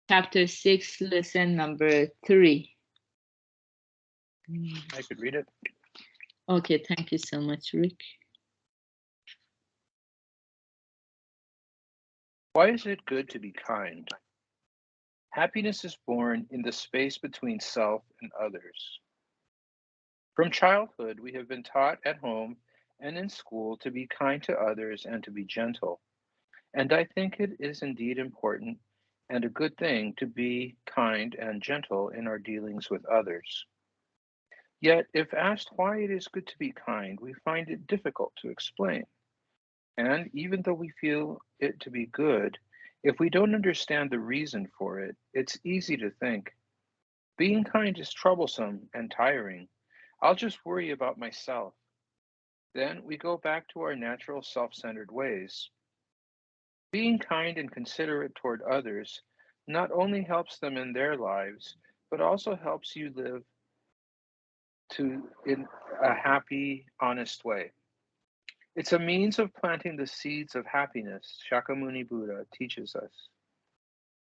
chapter 6, lesson number 3. I could read it. Okay, thank you so much, Rick. Why is it good to be kind? Happiness is born in the space between self and others. From childhood, we have been taught at home and in school to be kind to others and to be gentle. And I think it is indeed important and a good thing to be kind and gentle in our dealings with others. Yet, if asked why it is good to be kind, we find it difficult to explain. And even though we feel it to be good, if we don't understand the reason for it, it's easy to think, being kind is troublesome and tiring. I'll just worry about myself. Then we go back to our natural self centered ways. Being kind and considerate toward others not only helps them in their lives, but also helps you live in a happy, honest way. It's a means of planting the seeds of happiness, Shakyamuni Buddha teaches us.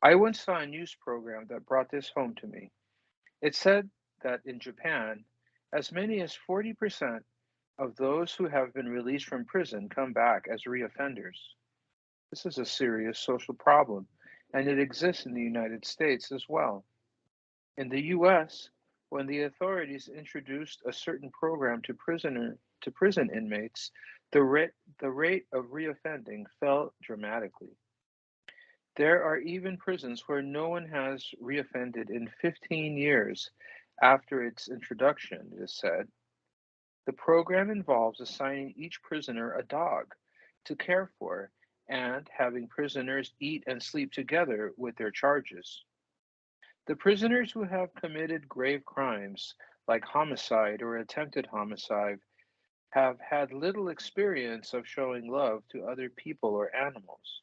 I once saw a news program that brought this home to me. It said that in Japan, as many as 40% of those who have been released from prison come back as reoffenders. This is a serious social problem, and it exists in the United States as well. In the US, when the authorities introduced a certain program to prison inmates, the rate of reoffending fell dramatically. There are even prisons where no one has reoffended in 15 years after its introduction, it is said. The program involves assigning each prisoner a dog to care for and having prisoners eat and sleep together with their charges. The prisoners who have committed grave crimes, like homicide or attempted homicide, have had little experience of showing love to other people or animals.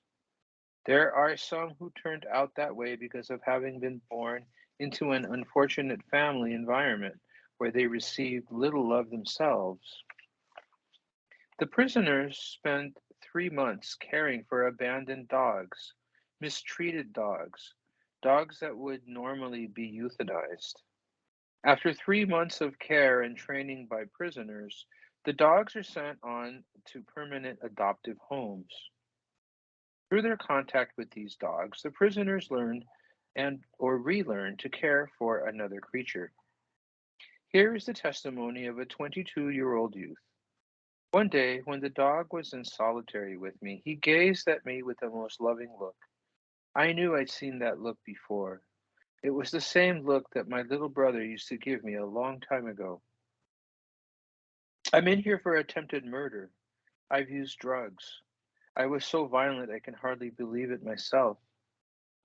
There are some who turned out that way because of having been born into an unfortunate family environment where they received little love themselves. The prisoners spent 3 months caring for abandoned dogs, mistreated dogs, dogs that would normally be euthanized. After 3 months of care and training by prisoners, the dogs are sent on to permanent adoptive homes. Through their contact with these dogs, the prisoners learn and or relearn to care for another creature. Here is the testimony of a 22-year-old youth. One day, when the dog was in solitary with me, he gazed at me with the most loving look. I knew I'd seen that look before. It was the same look that my little brother used to give me a long time ago. I'm in here for attempted murder. I've used drugs. I was so violent I can hardly believe it myself.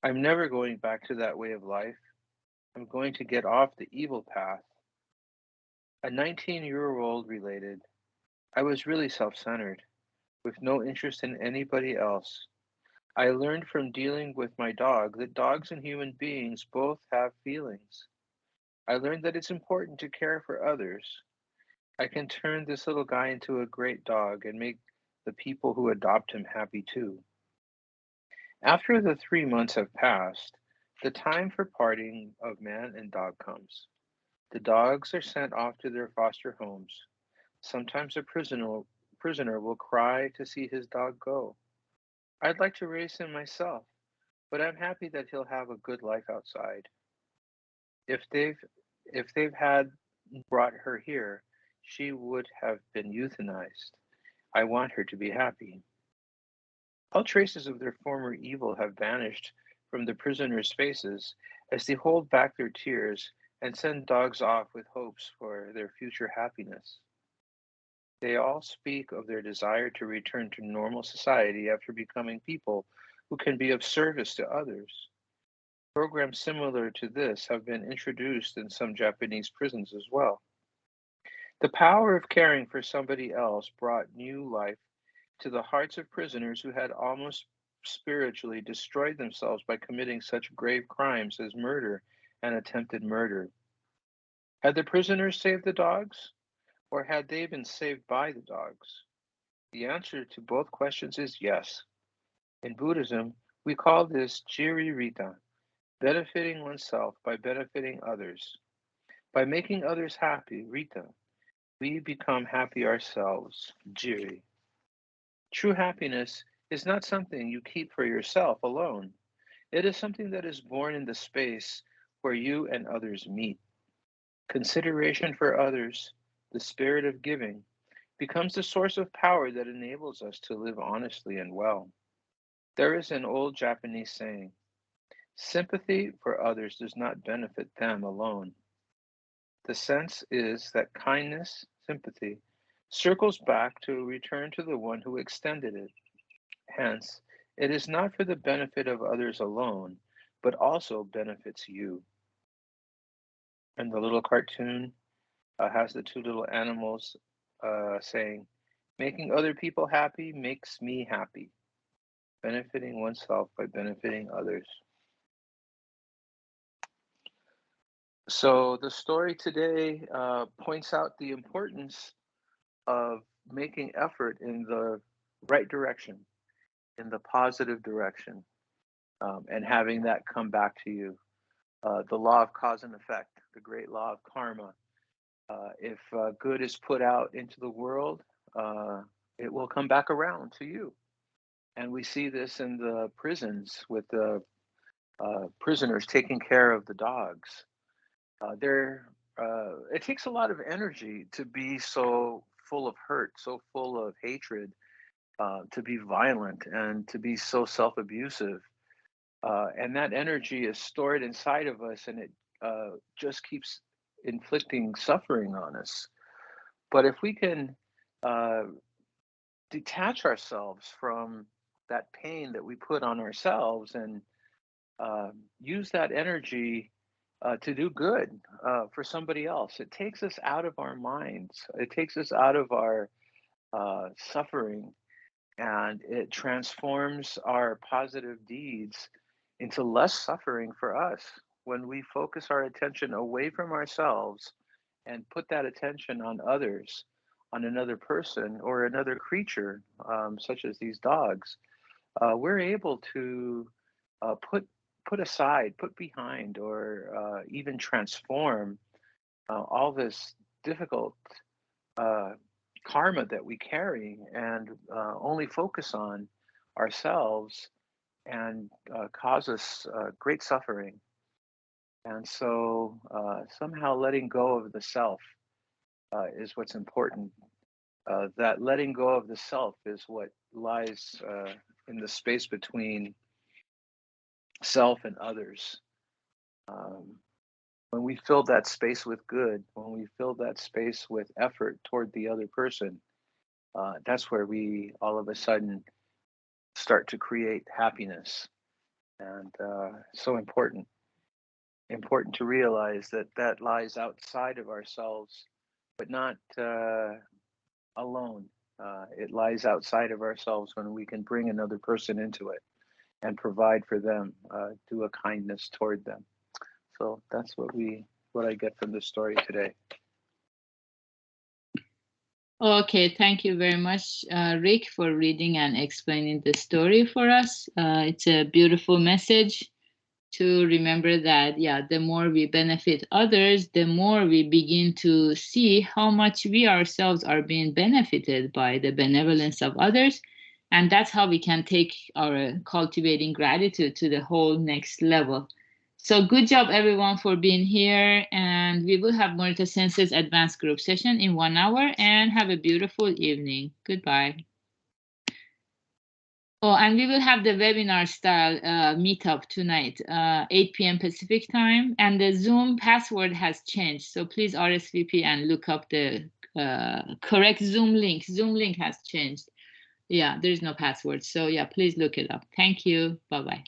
I'm never going back to that way of life. I'm going to get off the evil path. A 19-year-old related, I was really self centered, with no interest in anybody else. I learned from dealing with my dog that dogs and human beings both have feelings. I learned that it's important to care for others. I can turn this little guy into a great dog and make the people who adopt him happy too. After the 3 months have passed, the time for parting of man and dog comes. The dogs are sent off to their foster homes. Sometimes a prisoner will cry to see his dog go. I'd like to raise him myself, but I'm happy that he'll have a good life outside. If they've had brought her here, she would have been euthanized. I want her to be happy. All traces of their former evil have vanished from the prisoners' faces as they hold back their tears and send dogs off with hopes for their future happiness. They all speak of their desire to return to normal society after becoming people who can be of service to others. Programs similar to this have been introduced in some Japanese prisons as well. The power of caring for somebody else brought new life to the hearts of prisoners who had almost spiritually destroyed themselves by committing such grave crimes as murder and attempted murder. Had the prisoners saved the dogs, or had they been saved by the dogs? The answer to both questions is yes. In Buddhism, we call this Jiri Rita. benefiting oneself by benefiting others. By making others happy, Rita, we become happy ourselves, Jiri. True happiness is not something you keep for yourself alone. It is something that is born in the space where you and others meet. Consideration for others, the spirit of giving, becomes the source of power that enables us to live honestly and well. There is an old Japanese saying, sympathy for others does not benefit them alone. The sense is that kindness, sympathy, circles back to return to the one who extended it. Hence, it is not for the benefit of others alone, but also benefits you. And the little cartoon has the two little animals saying, making other people happy makes me happy. Benefiting oneself by benefiting others. So the story today points out the importance of making effort in the right direction, in the positive direction, and having that come back to you. The law of cause and effect, the great law of karma. If good is put out into the world, it will come back around to you. And we see this in the prisons with the prisoners taking care of the dogs. It takes a lot of energy to be so full of hurt, so full of hatred, to be violent and to be so self-abusive. And that energy is stored inside of us, and it just keeps inflicting suffering on us. But if we can detach ourselves from that pain that we put on ourselves and use that energy to do good for somebody else, it takes us out of our minds. It takes us out of our suffering, and it transforms our positive deeds into less suffering for us. When we focus our attention away from ourselves and put that attention on others, on another person or another creature, such as these dogs, we're able to put aside, put behind, or even transform all this difficult karma that we carry, and only focus on ourselves and cause us great suffering. And so somehow letting go of the self is what's important. That letting go of the self is what lies in the space between self and others. When we fill that space with good, when we fill that space with effort toward the other person, that's where we all of a sudden start to create happiness. And so important to realize that that lies outside of ourselves, but not alone. It lies outside of ourselves when we can bring another person into it and provide for them, do a kindness toward them. So that's what I get from this story today. Okay, thank you very much, Rick, for reading and explaining the story for us. It's a beautiful message to remember that, yeah, the more we benefit others, the more we begin to see how much we ourselves are being benefited by the benevolence of others. And that's how we can take our cultivating gratitude to the whole next level. So good job, everyone, for being here. And we will have Morita Sensei's advanced group session in 1 hour, and have a beautiful evening. Goodbye. Oh, and we will have the webinar style meetup tonight, 8 p.m. Pacific time. And the Zoom password has changed. So please RSVP and look up the correct Zoom link. Zoom link has changed. Yeah, there is no password. So yeah, please look it up. Thank you. Bye-bye.